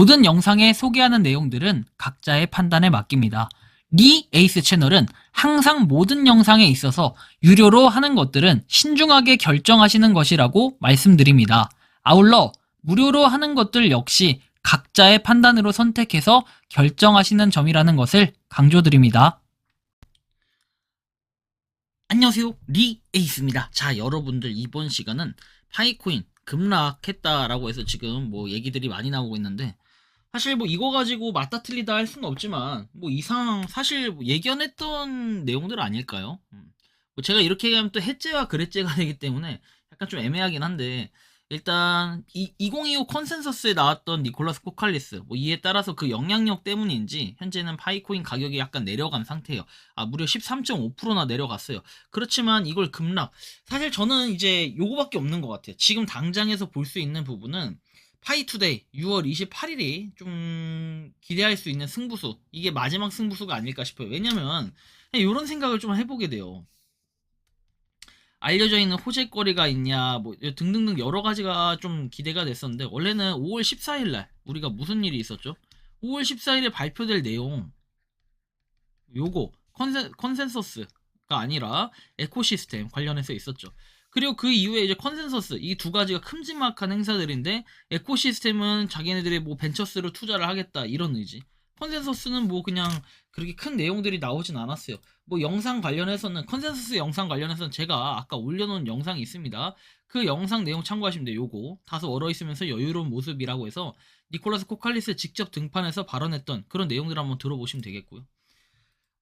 모든 영상에 소개하는 내용들은 각자의 판단에 맡깁니다. 리 에이스 채널은 항상 모든 영상에 있어서 유료로 하는 것들은 신중하게 결정하시는 것이라고 말씀드립니다. 아울러 무료로 하는 것들 역시 각자의 판단으로 선택해서 결정하시는 점이라는 것을 강조드립니다. 안녕하세요, 리 에이스입니다. 자, 여러분들 이번 시간은 파이코인 급락했다라고 해서 지금 뭐 얘기들이 많이 나오고 있는데, 사실 뭐 이거 가지고 맞다 틀리다 할 수는 없지만 뭐 이상 사실 뭐 예견했던 내용들 아닐까요? 뭐 제가 이렇게 얘기하면 또 해째와 그래째가 되기 때문에 약간 좀 애매하긴 한데, 일단 2025 컨센서스에 나왔던 니콜라스 코칼리스, 뭐 이에 따라서 그 영향력 때문인지 현재는 파이코인 가격이 약간 내려간 상태예요. 무려 13.5%나 내려갔어요. 그렇지만 이걸 급락, 사실 저는 이제 요거밖에 없는 것 같아요. 지금 당장에서 볼 수 있는 부분은 파이투데이 6월 28일이 좀 기대할 수 있는 승부수, 이게 마지막 승부수가 아닐까 싶어요. 왜냐면 이런 생각을 좀 해보게 돼요. 알려져 있는 호재거리가 있냐 뭐 등등등 여러 가지가 좀 기대가 됐었는데, 원래는 5월 14일 날 우리가 무슨 일이 있었죠? 5월 14일에 발표될 내용, 요거 컨센서스가 아니라 에코시스템 관련해서 있었죠. 그리고 그 이후에 이제 컨센서스, 이 두 가지가 큼지막한 행사들인데, 에코시스템은 자기네들의 뭐 벤처스로 투자를 하겠다 이런 의지, 컨센서스는 뭐 그냥 그렇게 큰 내용들이 나오진 않았어요. 뭐 영상 관련해서는, 컨센서스 영상 관련해서는 제가 아까 올려놓은 영상이 있습니다. 그 영상 내용 참고하시면 돼요. 요거 다소 얼어있으면서 여유로운 모습이라고 해서 니콜라스 코칼리스 직접 등판해서 발언했던 그런 내용들 한번 들어보시면 되겠고요.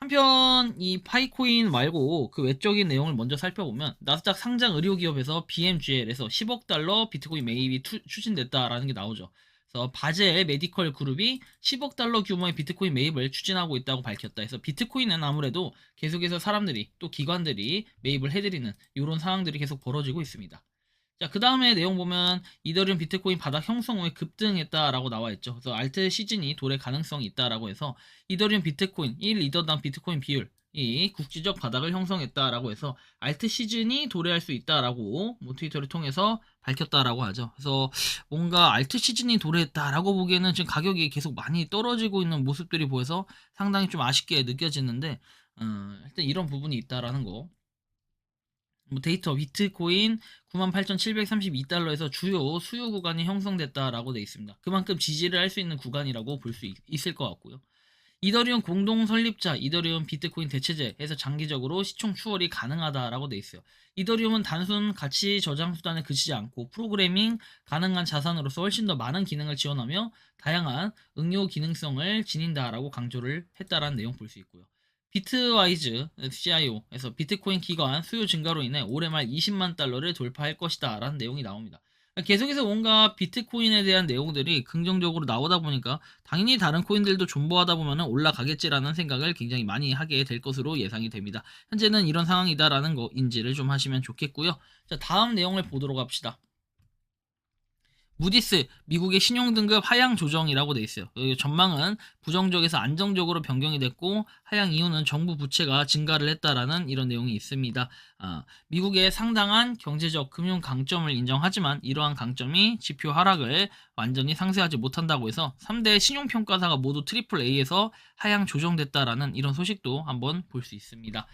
한편 이 파이코인 말고 그 외적인 내용을 먼저 살펴보면, 나스닥 상장 의료기업에서 BMGL에서 10억 달러 비트코인 매입이 추진됐다라는 게 나오죠. 그래서 바젤 메디컬 그룹이 10억 달러 규모의 비트코인 매입을 추진하고 있다고 밝혔다. 해서 비트코인은 아무래도 계속해서 사람들이 또 기관들이 매입을 해드리는 이런 상황들이 계속 벌어지고 있습니다. 자, 그 다음에 내용 보면 이더리움 비트코인 바닥 형성 후에 급등했다라고 나와 있죠. 그래서 알트 시즌이 도래 가능성이 있다라고 해서 이더리움 비트코인 1 이더당 비트코인 비율이 국지적 바닥을 형성했다라고 해서 알트 시즌이 도래할 수 있다라고 뭐 트위터를 통해서 밝혔다라고 하죠. 그래서 뭔가 알트 시즌이 도래했다라고 보기에는 지금 가격이 계속 많이 떨어지고 있는 모습들이 보여서 상당히 좀 아쉽게 느껴지는데, 일단 이런 부분이 있다라는 거. 뭐 데이터 비트코인 98,732달러에서 주요 수요 구간이 형성됐다라고 되어 있습니다. 그만큼 지지를 할 수 있는 구간이라고 볼 수 있을 것 같고요. 이더리움 공동 설립자 이더리움 비트코인 대체제에서 장기적으로 시총 추월이 가능하다라고 되어 있어요. 이더리움은 단순 가치 저장 수단에 그치지 않고 프로그래밍 가능한 자산으로서 훨씬 더 많은 기능을 지원하며 다양한 응용 기능성을 지닌다라고 강조를 했다라는 내용 볼 수 있고요. 비트와이즈 CIO에서 비트코인 기관 수요 증가로 인해 올해 말 20만 달러를 돌파할 것이다 라는 내용이 나옵니다. 계속해서 뭔가 비트코인에 대한 내용들이 긍정적으로 나오다 보니까 당연히 다른 코인들도 존버하다 보면 올라가겠지라는 생각을 굉장히 많이 하게 될 것으로 예상이 됩니다. 현재는 이런 상황이다라는 거 인지를 좀 하시면 좋겠고요. 자, 다음 내용을 보도록 합시다. 무디스 미국의 신용등급 하향 조정이라고 돼 있어요. 전망은 부정적에서 안정적으로 변경이 됐고, 하향 이유는 정부 부채가 증가를 했다라는 이런 내용이 있습니다. 미국의 상당한 경제적 금융 강점을 인정하지만 이러한 강점이 지표 하락을 완전히 상쇄하지 못한다고 해서 3대 신용평가사가 모두 트리플 A에서 하향 조정됐다라는 이런 소식도 한번 볼 수 있습니다.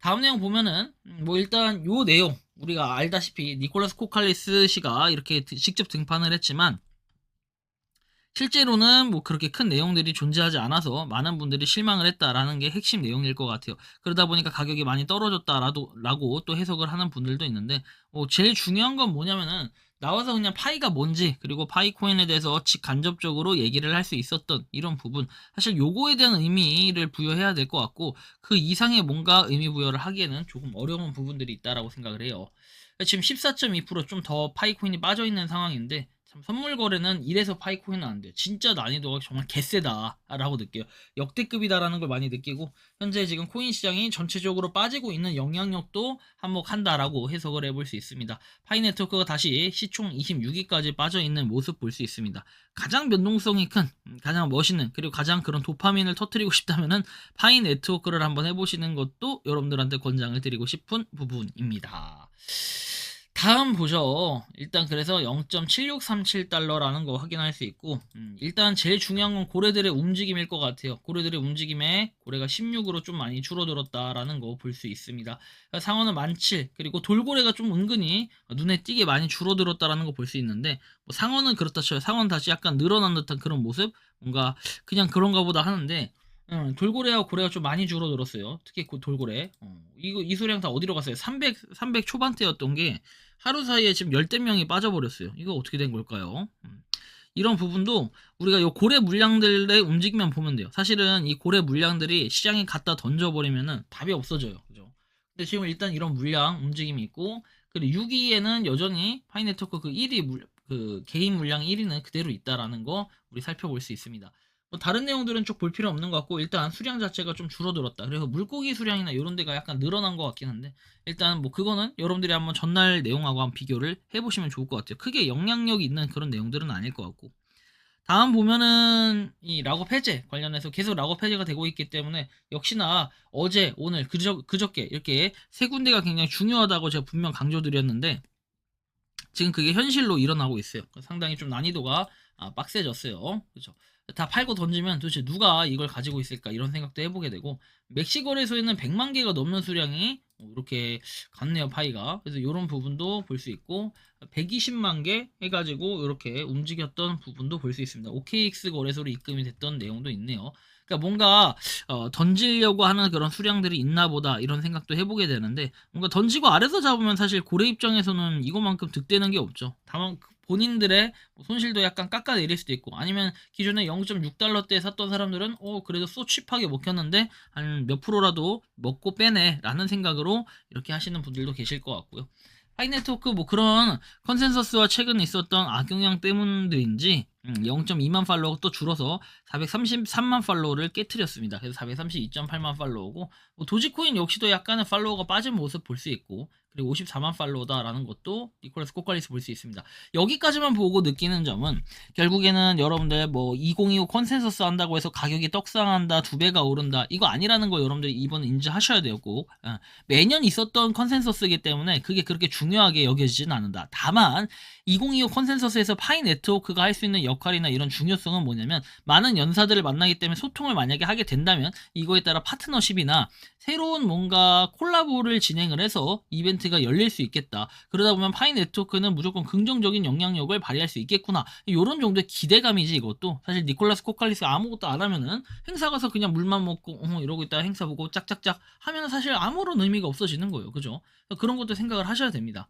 다음 내용 보면은 뭐 일단 요 내용 우리가 알다시피 니콜라스 코칼리스 씨가 이렇게 직접 등판을 했지만, 실제로는 뭐 그렇게 큰 내용들이 존재하지 않아서 많은 분들이 실망을 했다라는 게 핵심 내용일 것 같아요. 그러다 보니까 가격이 많이 떨어졌다라고 또 해석을 하는 분들도 있는데, 제일 중요한 건 뭐냐면은 나와서 그냥 파이가 뭔지, 그리고 파이코인에 대해서 간접적으로 얘기를 할 수 있었던 이런 부분, 사실 요거에 대한 의미를 부여해야 될 것 같고, 그 이상의 뭔가 의미 부여를 하기에는 조금 어려운 부분들이 있다라고 생각을 해요. 지금 14.2%좀 더 파이코인이 빠져있는 상황인데, 참 선물 거래는 이래서 파이코인은 안 돼요. 진짜 난이도가 정말 개세다라고 느껴요. 역대급이다라는 걸 많이 느끼고, 현재 지금 코인 시장이 전체적으로 빠지고 있는 영향력도 한몫한다라고 해석을 해볼 수 있습니다. 파이 네트워크가 다시 시총 26위까지 빠져있는 모습 볼 수 있습니다. 가장 변동성이 큰, 가장 멋있는, 그리고 가장 그런 도파민을 터뜨리고 싶다면은 파이 네트워크를 한번 해보시는 것도 여러분들한테 권장을 드리고 싶은 부분입니다. 다음 보죠. 일단 그래서 0.7637달러라는 거 확인할 수 있고, 일단 제일 중요한 건 고래들의 움직임일 것 같아요. 고래들의 움직임에 고래가 16으로 좀 많이 줄어들었다라는 거 볼 수 있습니다. 그러니까 상어는 17, 그리고 돌고래가 좀 은근히 눈에 띄게 많이 줄어들었다라는 거 볼 수 있는데, 뭐 상어는 그렇다 쳐요. 상어는 다시 약간 늘어난 듯한 그런 모습? 뭔가 그냥 그런가 보다 하는데, 돌고래와 고래가 좀 많이 줄어들었어요. 특히 돌고래. 이 수량 다 어디로 갔어요? 300 초반대였던 게 하루 사이에 지금 열댓 명이 빠져버렸어요. 이거 어떻게 된 걸까요? 이런 부분도 우리가 요 고래 물량들의 움직임만 보면 돼요. 사실은 이 고래 물량들이 시장에 갖다 던져버리면은 답이 없어져요. 그죠? 근데 지금 일단 이런 물량 움직임이 있고, 그리고 6위에는 여전히 파이네트워크 그 1위 그 개인 물량 1위는 그대로 있다라는 거 우리 살펴볼 수 있습니다. 뭐 다른 내용들은 쭉 볼 필요 없는 것 같고, 일단 수량 자체가 좀 줄어들었다. 그래서 물고기 수량이나 이런 데가 약간 늘어난 것 같긴 한데, 일단 뭐 그거는 여러분들이 한번 전날 내용하고 한번 비교를 해보시면 좋을 것 같아요. 크게 영향력이 있는 그런 내용들은 아닐 것 같고. 다음 보면은 이 락업 해제 관련해서 계속 락업 해제가 되고 있기 때문에 역시나 어제, 오늘, 그저께 이렇게 세 군데가 굉장히 중요하다고 제가 분명 강조드렸는데, 지금 그게 현실로 일어나고 있어요. 상당히 좀 난이도가 빡세졌어요. 그렇죠. 다 팔고 던지면 도대체 누가 이걸 가지고 있을까 이런 생각도 해보게 되고, 멕시거래소에는 100만 개가 넘는 수량이 이렇게 갔네요, 파이가. 그래서 이런 부분도 볼 수 있고, 120만 개 해가지고 이렇게 움직였던 부분도 볼 수 있습니다. OKX 거래소로 입금이 됐던 내용도 있네요. 그러니까 뭔가 던지려고 하는 그런 수량들이 있나 보다 이런 생각도 해보게 되는데, 뭔가 던지고 아래서 잡으면 사실 고래 입장에서는 이것만큼 득되는 게 없죠. 다만 본인들의 손실도 약간 깎아내릴 수도 있고, 아니면 기존에 0.6달러대에 샀던 사람들은 그래도 소 칩하게 먹혔는데 한 몇 프로라도 먹고 빼네 라는 생각으로 이렇게 하시는 분들도 계실 것 같고요. 하이네트워크 뭐 그런 컨센서스와 최근 있었던 악영향 때문인지 0.2만 팔로워가 또 줄어서 433만 팔로워를 깨트렸습니다. 그래서 432.8만 팔로워고, 뭐 도지코인 역시도 약간의 팔로워가 빠진 모습 볼 수 있고, 그리고 54만 팔로워다라는 것도 니콜라스 코칼리스 볼 수 있습니다. 여기까지만 보고 느끼는 점은 결국에는 여러분들 뭐 2025 컨센서스 한다고 해서 가격이 떡상한다, 2배가 오른다, 이거 아니라는 거 여러분들이 이번에 인지하셔야 돼요. 꼭 매년 있었던 컨센서스이기 때문에 그게 그렇게 중요하게 여겨지진 않는다. 다만 2025 컨센서스에서 파이 네트워크가 할 수 있는 역할이나 이런 중요성은 뭐냐면, 많은 연사들을 만나기 때문에 소통을 만약에 하게 된다면 이거에 따라 파트너십이나 새로운 뭔가 콜라보를 진행을 해서 이벤트가 열릴 수 있겠다. 그러다 보면 파이 네트워크는 무조건 긍정적인 영향력을 발휘할 수 있겠구나. 이런 정도의 기대감이지 이것도. 사실 니콜라스 코칼리스가 아무것도 안 하면은 행사 가서 그냥 물만 먹고 이러고 있다가 행사 보고 짝짝짝 하면은 사실 아무런 의미가 없어지는 거예요. 그죠? 그런 것도 생각을 하셔야 됩니다.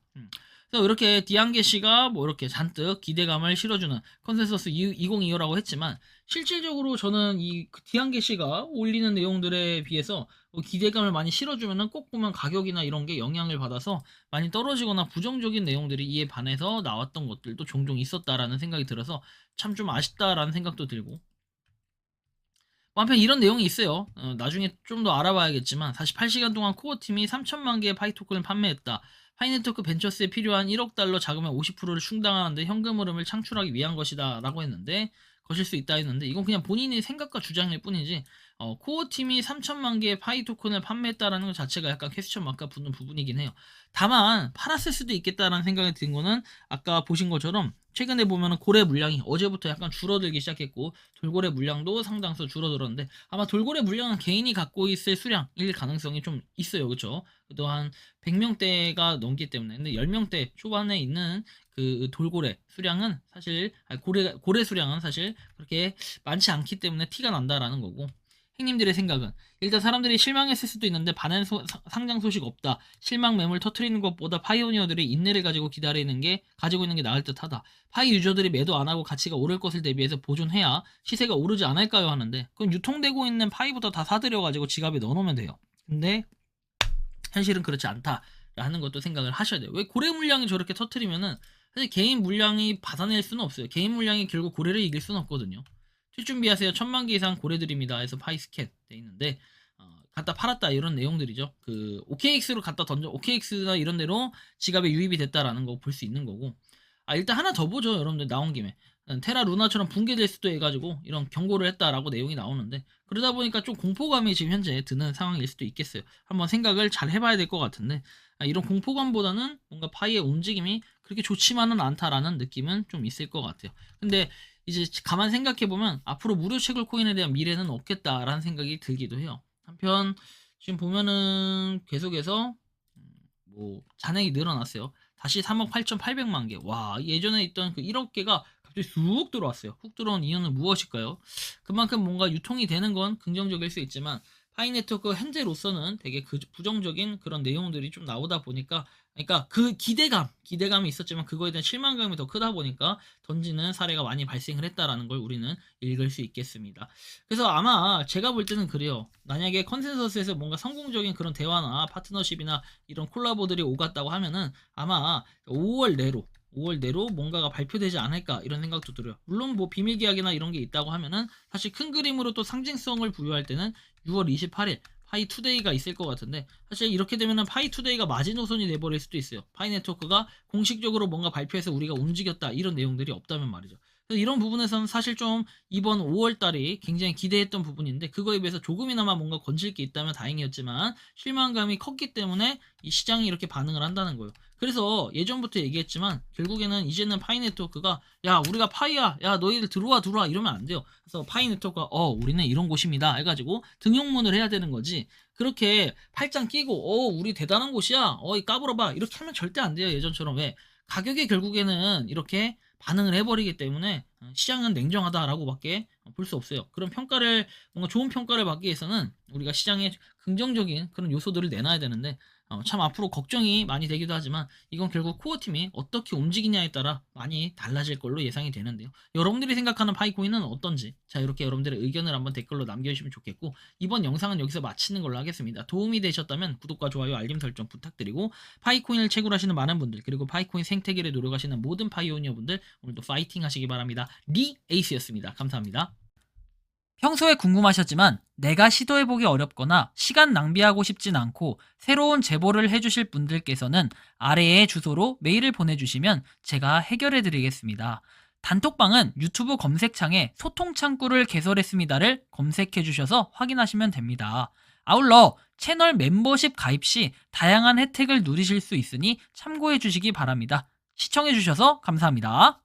그래서 이렇게 디안게 씨가 뭐 이렇게 잔뜩 기대감을 실어주는 컨센서스 2025라고 했지만, 실질적으로 저는 이 디안게 씨가 올리는 내용들에 비해서 기대감을 많이 실어주면은 꼭 보면 가격이나 이런 게 영향을 받아서 많이 떨어지거나 부정적인 내용들이 이에 반해서 나왔던 것들도 종종 있었다라는 생각이 들어서 참 좀 아쉽다라는 생각도 들고, 뭐 한편 이런 내용이 있어요. 나중에 좀 더 알아봐야겠지만 48시간 동안 코어 팀이 3천만 개의 파이 토큰을 판매했다. 파이네트워크 벤처스에 필요한 1억 달러 자금의 50%를 충당하는데 현금 흐름을 창출하기 위한 것이다 라고 했는데, 거실 수 있다 했는데, 이건 그냥 본인의 생각과 주장일 뿐이지 코어 팀이 3천만 개의 파이 토큰을 판매했다라는 것 자체가 약간 퀘스천 마크가 붙는 부분이긴 해요. 다만 팔았을 수도 있겠다라는 생각이 든 거는, 아까 보신 것처럼 최근에 보면은 고래 물량이 어제부터 약간 줄어들기 시작했고, 돌고래 물량도 상당수 줄어들었는데, 아마 돌고래 물량은 개인이 갖고 있을 수량일 가능성이 좀 있어요. 그쵸? 또한 100명대가 넘기 때문에. 근데 10명대 초반에 있는 그 돌고래 수량은 사실, 고래 수량은 사실 그렇게 많지 않기 때문에 티가 난다라는 거고, 행님들의 생각은 일단 사람들이 실망했을 수도 있는데 반은 상장 소식 없다. 실망 매물 터트리는 것보다 파이오니어들이 인내를 가지고 있는 게 나을 듯하다. 파이 유저들이 매도 안 하고 가치가 오를 것을 대비해서 보존해야 시세가 오르지 않을까요 하는데, 그럼 유통되고 있는 파이부터 다 사들여 가지고 지갑에 넣어놓으면 돼요. 근데 현실은 그렇지 않다라는 것도 생각을 하셔야 돼요. 왜 고래 물량이 저렇게 터트리면은 사실 개인 물량이 받아낼 수는 없어요. 개인 물량이 결국 고래를 이길 수는 없거든요. 칠 준비하세요. 1000만 개 이상 고래드립니다 해서 파이 스캔 돼 있는데, 갖다 팔았다 이런 내용들이죠. 그 OKX로 갖다 던져, OKX나 이런 데로 지갑에 유입이 됐다라는 거 볼 수 있는 거고. 일단 하나 더 보죠. 여러분들 나온 김에 테라 루나처럼 붕괴될 수도 해가지고 이런 경고를 했다라고 내용이 나오는데, 그러다 보니까 좀 공포감이 지금 현재 드는 상황일 수도 있겠어요. 한번 생각을 잘 해봐야 될 것 같은데, 이런 공포감보다는 뭔가 파이의 움직임이 그렇게 좋지만은 않다라는 느낌은 좀 있을 것 같아요. 근데 이제 가만 생각해보면 앞으로 무료 채굴 코인에 대한 미래는 없겠다라는 생각이 들기도 해요. 한편 지금 보면은 계속해서 뭐 잔액이 늘어났어요. 다시 3억 8,800만 개. 와, 예전에 있던 그 1억 개가 갑자기 쑥 들어왔어요. 훅 들어온 이유는 무엇일까요? 그만큼 뭔가 유통이 되는 건 긍정적일 수 있지만 파이네트워크 현재로서는 되게 부정적인 그런 내용들이 좀 나오다 보니까, 그러니까 그 기대감이 있었지만 그거에 대한 실망감이 더 크다 보니까 던지는 사례가 많이 발생을 했다라는 걸 우리는 읽을 수 있겠습니다. 그래서 아마 제가 볼 때는 그래요. 만약에 컨센서스에서 뭔가 성공적인 그런 대화나 파트너십이나 이런 콜라보들이 오갔다고 하면은 아마 5월 내로 뭔가가 발표되지 않을까 이런 생각도 들어요. 물론 뭐 비밀 계약이나 이런 게 있다고 하면은 사실 큰 그림으로 또 상징성을 부여할 때는 6월 28일 파이 투데이가 있을 것 같은데, 사실 이렇게 되면은 파이 투데이가 마지노선이 돼버릴 수도 있어요. 파이 네트워크가 공식적으로 뭔가 발표해서 우리가 움직였다 이런 내용들이 없다면 말이죠. 그래서 이런 부분에서는 사실 좀 이번 5월 달이 굉장히 기대했던 부분인데, 그거에 비해서 조금이나마 뭔가 건질 게 있다면 다행이었지만 실망감이 컸기 때문에 이 시장이 이렇게 반응을 한다는 거예요. 그래서 예전부터 얘기했지만 결국에는 이제는 파이 네트워크가 야 우리가 파이야, 야 너희들 들어와 이러면 안 돼요. 그래서 파이 네트워크가 우리는 이런 곳입니다 해가지고 등용문을 해야 되는 거지, 그렇게 팔짱 끼고 우리 대단한 곳이야 이 까불어봐 이렇게 하면 절대 안 돼요. 예전처럼. 왜? 가격이 결국에는 이렇게 반응을 해버리기 때문에 시장은 냉정하다라고밖에 볼 수 없어요. 그런 평가를, 뭔가 좋은 평가를 받기 위해서는 우리가 시장에 긍정적인 그런 요소들을 내놔야 되는데, 참 앞으로 걱정이 많이 되기도 하지만 이건 결국 코어팀이 어떻게 움직이냐에 따라 많이 달라질 걸로 예상이 되는데요. 여러분들이 생각하는 파이코인은 어떤지, 자 이렇게 여러분들의 의견을 한번 댓글로 남겨주시면 좋겠고, 이번 영상은 여기서 마치는 걸로 하겠습니다. 도움이 되셨다면 구독과 좋아요 알림 설정 부탁드리고, 파이코인을 채굴하시는 많은 분들, 그리고 파이코인 생태계를 노력하시는 모든 파이오니어분들 오늘도 파이팅 하시기 바랍니다. 리 에이스였습니다. 감사합니다. 평소에 궁금하셨지만 내가 시도해보기 어렵거나 시간 낭비하고 싶진 않고 새로운 제보를 해주실 분들께서는 아래의 주소로 메일을 보내주시면 제가 해결해드리겠습니다. 단톡방은 유튜브 검색창에 소통창구를 개설했습니다를 검색해주셔서 확인하시면 됩니다. 아울러 채널 멤버십 가입 시 다양한 혜택을 누리실 수 있으니 참고해주시기 바랍니다. 시청해주셔서 감사합니다.